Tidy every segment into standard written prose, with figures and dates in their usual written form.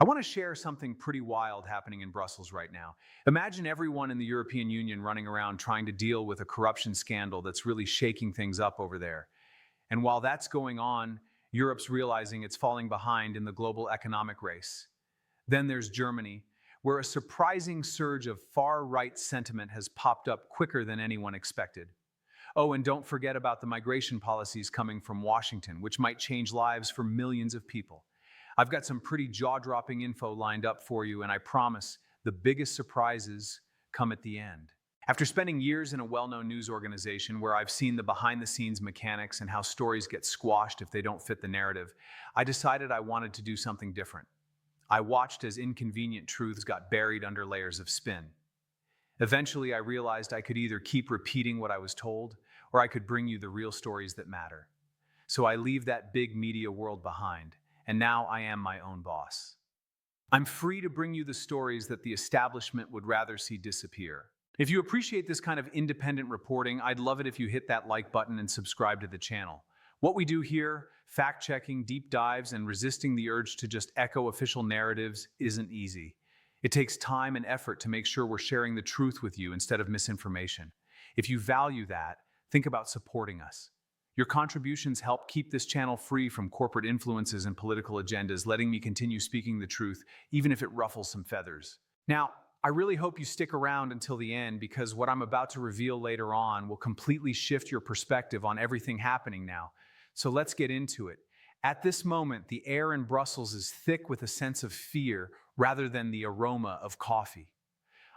I want to share something pretty wild happening in Brussels right now. Imagine everyone in the European Union running around trying to deal with a corruption scandal that's really shaking things up over there. And while that's going on, Europe's realizing it's falling behind in the global economic race. Then there's Germany, where a surprising surge of far-right sentiment has popped up quicker than anyone expected. Oh, and don't forget about the migration policies coming from Washington, which might change lives for millions of people. I've got some pretty jaw-dropping info lined up for you, and I promise the biggest surprises come at the end. After spending years in a well-known news organization where I've seen the behind-the-scenes mechanics and how stories get squashed if they don't fit the narrative, I decided I wanted to do something different. I watched as inconvenient truths got buried under layers of spin. Eventually, I realized I could either keep repeating what I was told, or I could bring you the real stories that matter. So I leave that big media world behind, and now I am my own boss. I'm free to bring you the stories that the establishment would rather see disappear. If you appreciate this kind of independent reporting, I'd love it if you hit that like button and subscribe to the channel. What we do here, fact-checking, deep dives, and resisting the urge to just echo official narratives, isn't easy. It takes time and effort to make sure we're sharing the truth with you instead of misinformation. If you value that, think about supporting us. Your contributions help keep this channel free from corporate influences and political agendas, letting me continue speaking the truth, even if it ruffles some feathers. Now, I really hope you stick around until the end because what I'm about to reveal later on will completely shift your perspective on everything happening now. So let's get into it. At this moment, the air in Brussels is thick with a sense of fear rather than the aroma of coffee.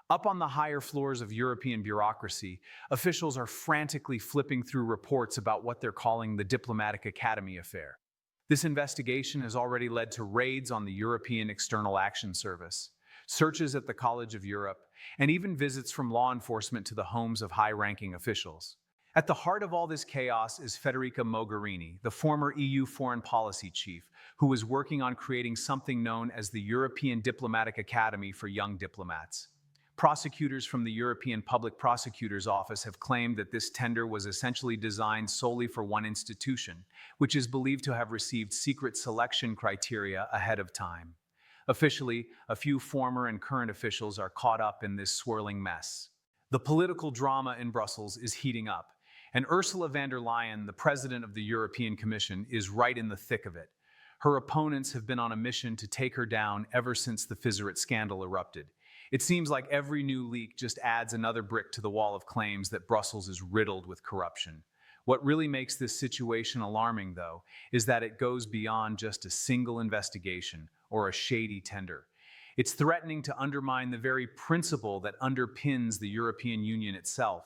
Up on the higher floors of European bureaucracy, officials are frantically flipping through reports about what they're calling the Diplomatic Academy affair. This investigation has already led to raids on the European External Action Service, searches at the College of Europe, and even visits from law enforcement to the homes of high-ranking officials. At the heart of all this chaos is Federica Mogherini, the former EU foreign policy chief, who was working on creating something known as the European Diplomatic Academy for Young Diplomats. Prosecutors from the European Public Prosecutor's Office have claimed that this tender was essentially designed solely for one institution, which is believed to have received secret selection criteria ahead of time. Officially, a few former and current officials are caught up in this swirling mess. The political drama in Brussels is heating up, and Ursula von der Leyen, the president of the European Commission, is right in the thick of it. Her opponents have been on a mission to take her down ever since the Fisherit scandal erupted. It seems like every new leak just adds another brick to the wall of claims that Brussels is riddled with corruption. What really makes this situation alarming, though, is that it goes beyond just a single investigation or a shady tender. It's threatening to undermine the very principle that underpins the European Union itself.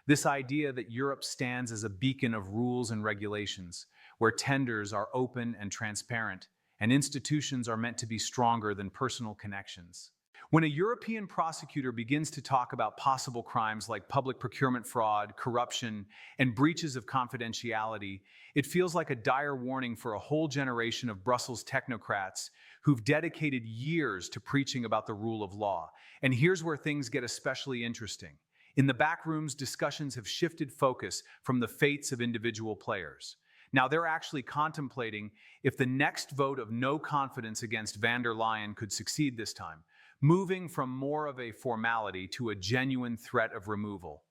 This idea that Europe stands as a beacon of rules and regulations, where tenders are open and transparent, and institutions are meant to be stronger than personal connections. When a European prosecutor begins to talk about possible crimes like public procurement fraud, corruption, and breaches of confidentiality, it feels like a dire warning for a whole generation of Brussels technocrats who've dedicated years to preaching about the rule of law. And here's where things get especially interesting. In the back rooms, discussions have shifted focus from the fates of individual players. Now they're actually contemplating if the next vote of no confidence against von der Leyen could succeed this time, moving from more of a formality to a genuine threat of removal.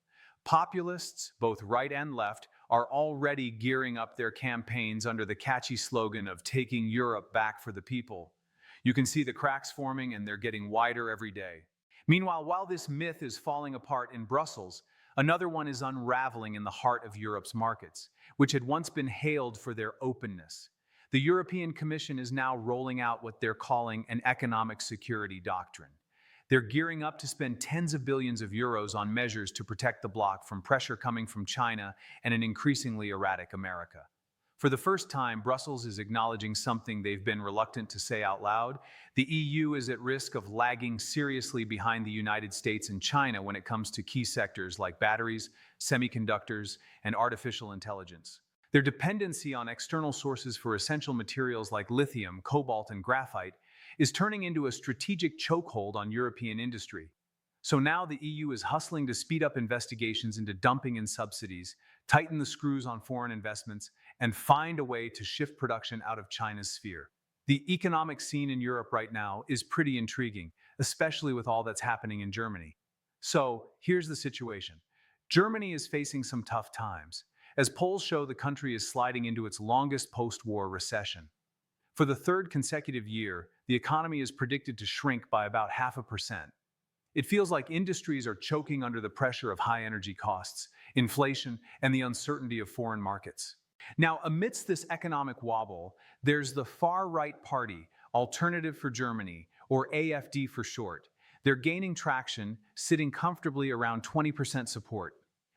Populists, both right and left, are already gearing up their campaigns under the catchy slogan of taking Europe back for the people. You can see the cracks forming and they're getting wider every day. Meanwhile, while this myth is falling apart in Brussels, another one is unraveling in the heart of Europe's markets, which had once been hailed for their openness. The European Commission is now rolling out what they're calling an economic security doctrine. They're gearing up to spend tens of billions of euros on measures to protect the bloc from pressure coming from China and an increasingly erratic America. For the first time, Brussels is acknowledging something they've been reluctant to say out loud. The EU is at risk of lagging seriously behind the United States and China when it comes to key sectors like batteries, semiconductors, and artificial intelligence. Their dependency on external sources for essential materials like lithium, cobalt, and graphite is turning into a strategic chokehold on European industry. So now the EU is hustling to speed up investigations into dumping and subsidies, tighten the screws on foreign investments, and find a way to shift production out of China's sphere. The economic scene in Europe right now is pretty intriguing, especially with all that's happening in Germany. So here's the situation. Germany is facing some tough times. As polls show, the country is sliding into its longest post-war recession. For the third consecutive year, the economy is predicted to shrink by about 0.5%. It feels like industries are choking under the pressure of high energy costs, inflation, and the uncertainty of foreign markets. Now, amidst this economic wobble, there's the far-right party, Alternative for Germany, or AfD for short. They're gaining traction, sitting comfortably around 20% support.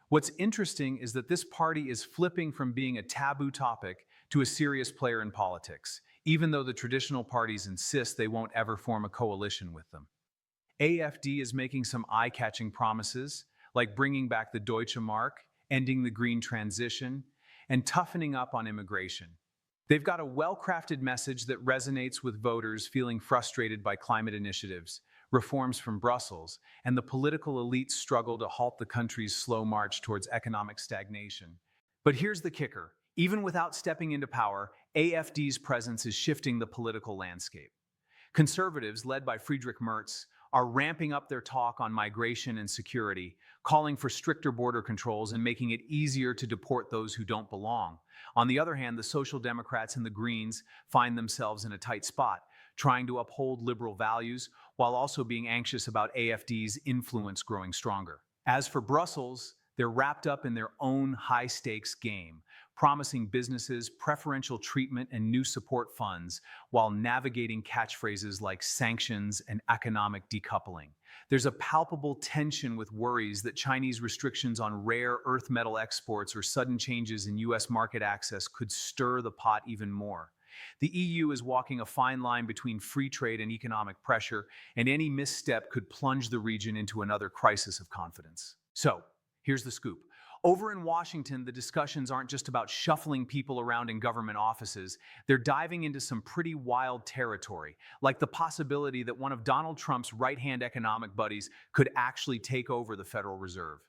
What's interesting is that this party is flipping from being a taboo topic to a serious player in politics, even though the traditional parties insist they won't ever form a coalition with them. AfD is making some eye-catching promises, like bringing back the Deutsche Mark, ending the green transition, and toughening up on immigration. They've got a well-crafted message that resonates with voters feeling frustrated by climate initiatives, reforms from Brussels, and the political elite's struggle to halt the country's slow march towards economic stagnation. But here's the kicker. Even without stepping into power, AfD's presence is shifting the political landscape. Conservatives, led by Friedrich Merz, are ramping up their talk on migration and security, calling for stricter border controls and making it easier to deport those who don't belong. On the other hand, the Social Democrats and the Greens find themselves in a tight spot, trying to uphold liberal values while also being anxious about AfD's influence growing stronger. As for Brussels, they're wrapped up in their own high-stakes game, promising businesses preferential treatment and new support funds while navigating catchphrases like sanctions and economic decoupling. There's a palpable tension with worries that Chinese restrictions on rare earth metal exports or sudden changes in U.S. market access could stir the pot even more. The EU is walking a fine line between free trade and economic pressure, and any misstep could plunge the region into another crisis of confidence. So, here's the scoop. Over in Washington, the discussions aren't just about shuffling people around in government offices. They're diving into some pretty wild territory, like the possibility that one of Donald Trump's right-hand economic buddies could actually take over the Federal Reserve.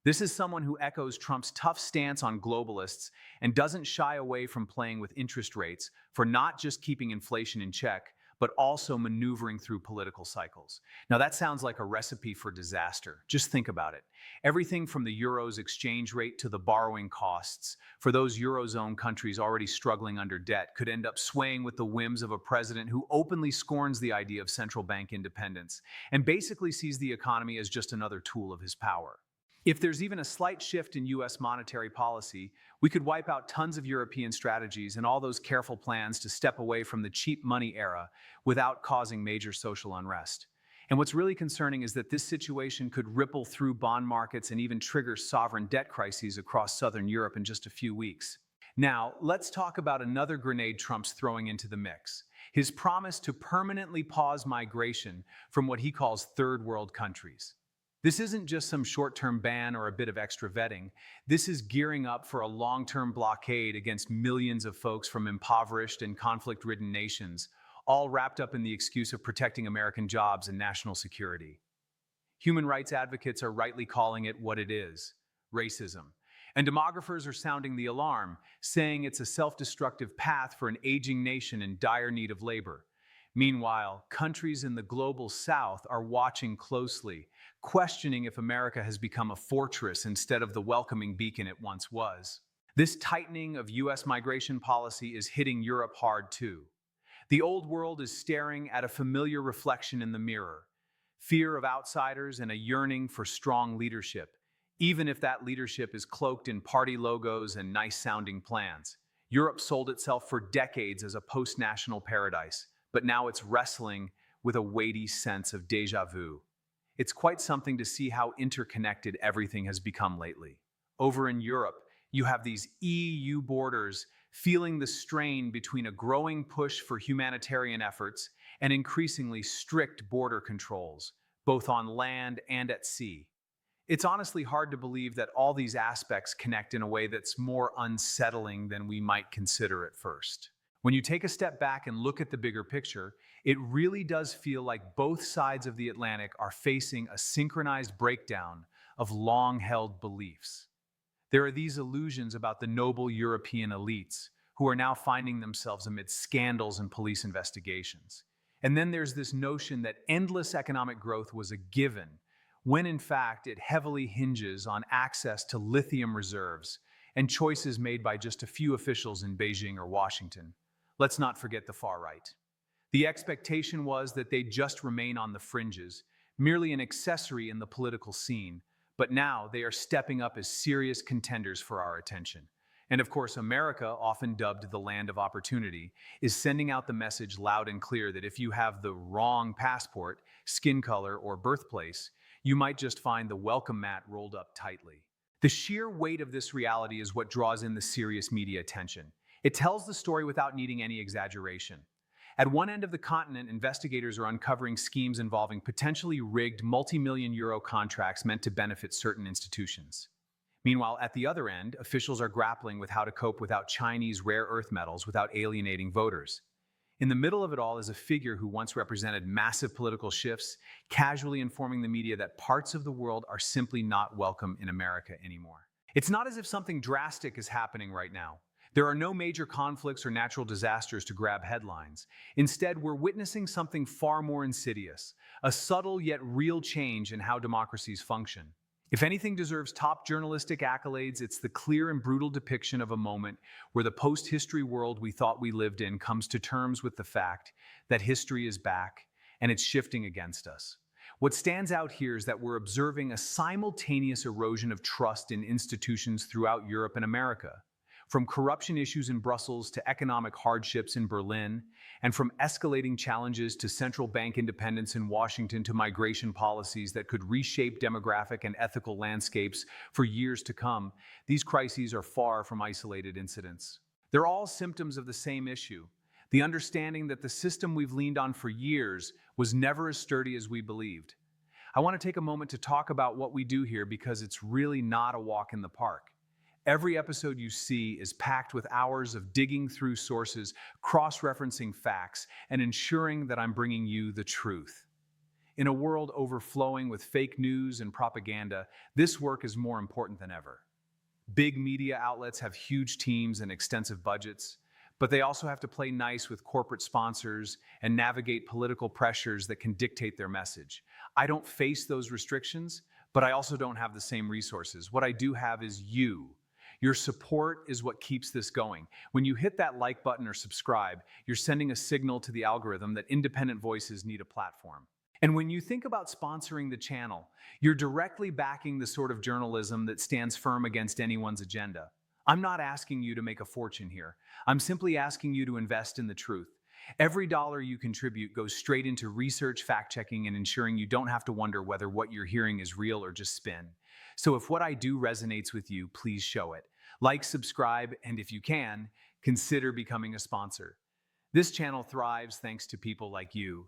This is someone who echoes Trump's tough stance on globalists and doesn't shy away from playing with interest rates for not just keeping inflation in check, but also maneuvering through political cycles. Now that sounds like a recipe for disaster. Just think about it. Everything from the euro's exchange rate to the borrowing costs for those Eurozone countries already struggling under debt could end up swaying with the whims of a president who openly scorns the idea of central bank independence and basically sees the economy as just another tool of his power. If there's even a slight shift in US monetary policy, we could wipe out tons of European strategies and all those careful plans to step away from the cheap money era without causing major social unrest. And what's really concerning is that this situation could ripple through bond markets and even trigger sovereign debt crises across southern Europe in just a few weeks. Now, let's talk about another grenade Trump's throwing into the mix: his promise to permanently pause migration from what he calls third world countries. This isn't just some short-term ban or a bit of extra vetting. This is gearing up for a long-term blockade against millions of folks from impoverished and conflict-ridden nations, all wrapped up in the excuse of protecting American jobs and national security. Human rights advocates are rightly calling it what it is: racism. And demographers are sounding the alarm, saying it's a self-destructive path for an aging nation in dire need of labor. Meanwhile, countries in the global south are watching closely, questioning if America has become a fortress instead of the welcoming beacon it once was. This tightening of US migration policy is hitting Europe hard too. The old world is staring at a familiar reflection in the mirror: fear of outsiders and a yearning for strong leadership, even if that leadership is cloaked in party logos and nice-sounding plans. Europe sold itself for decades as a post-national paradise, but now it's wrestling with a weighty sense of déjà vu. It's quite something to see how interconnected everything has become lately. Over in Europe, you have these EU borders feeling the strain between a growing push for humanitarian efforts and increasingly strict border controls, both on land and at sea. It's honestly hard to believe that all these aspects connect in a way that's more unsettling than we might consider at first. When you take a step back and look at the bigger picture, it really does feel like both sides of the Atlantic are facing a synchronized breakdown of long-held beliefs. There are these illusions about the noble European elites, who are now finding themselves amid scandals and police investigations. And then there's this notion that endless economic growth was a given, when in fact it heavily hinges on access to lithium reserves and choices made by just a few officials in Beijing or Washington. Let's not forget the far right. The expectation was that they'd just remain on the fringes, merely an accessory in the political scene, but now they are stepping up as serious contenders for our attention. And of course, America, often dubbed the land of opportunity, is sending out the message loud and clear that if you have the wrong passport, skin color, or birthplace, you might just find the welcome mat rolled up tightly. The sheer weight of this reality is what draws in the serious media attention. It tells the story without needing any exaggeration. At one end of the continent, investigators are uncovering schemes involving potentially rigged multi-million euro contracts meant to benefit certain institutions. Meanwhile, at the other end, officials are grappling with how to cope without Chinese rare earth metals without alienating voters. In the middle of it all is a figure who once represented massive political shifts, casually informing the media that parts of the world are simply not welcome in America anymore. It's not as if something drastic is happening right now. There are no major conflicts or natural disasters to grab headlines. Instead, we're witnessing something far more insidious, a subtle yet real change in how democracies function. If anything deserves top journalistic accolades, it's the clear and brutal depiction of a moment where the post-history world we thought we lived in comes to terms with the fact that history is back and it's shifting against us. What stands out here is that we're observing a simultaneous erosion of trust in institutions throughout Europe and America. From corruption issues in Brussels to economic hardships in Berlin, and from escalating challenges to central bank independence in Washington to migration policies that could reshape demographic and ethical landscapes for years to come, these crises are far from isolated incidents. They're all symptoms of the same issue, the understanding that the system we've leaned on for years was never as sturdy as we believed. I want to take a moment to talk about what we do here because it's really not a walk in the park. Every episode you see is packed with hours of digging through sources, cross-referencing facts, and ensuring that I'm bringing you the truth. In a world overflowing with fake news and propaganda, this work is more important than ever. Big media outlets have huge teams and extensive budgets, but they also have to play nice with corporate sponsors and navigate political pressures that can dictate their message. I don't face those restrictions, but I also don't have the same resources. What I do have is you. Your support is what keeps this going. When you hit that like button or subscribe, you're sending a signal to the algorithm that independent voices need a platform. And when you think about sponsoring the channel, you're directly backing the sort of journalism that stands firm against anyone's agenda. I'm not asking you to make a fortune here. I'm simply asking you to invest in the truth. Every dollar you contribute goes straight into research, fact-checking, and ensuring you don't have to wonder whether what you're hearing is real or just spin. So if what I do resonates with you, please show it. Like, subscribe, and if you can, consider becoming a sponsor. This channel thrives thanks to people like you.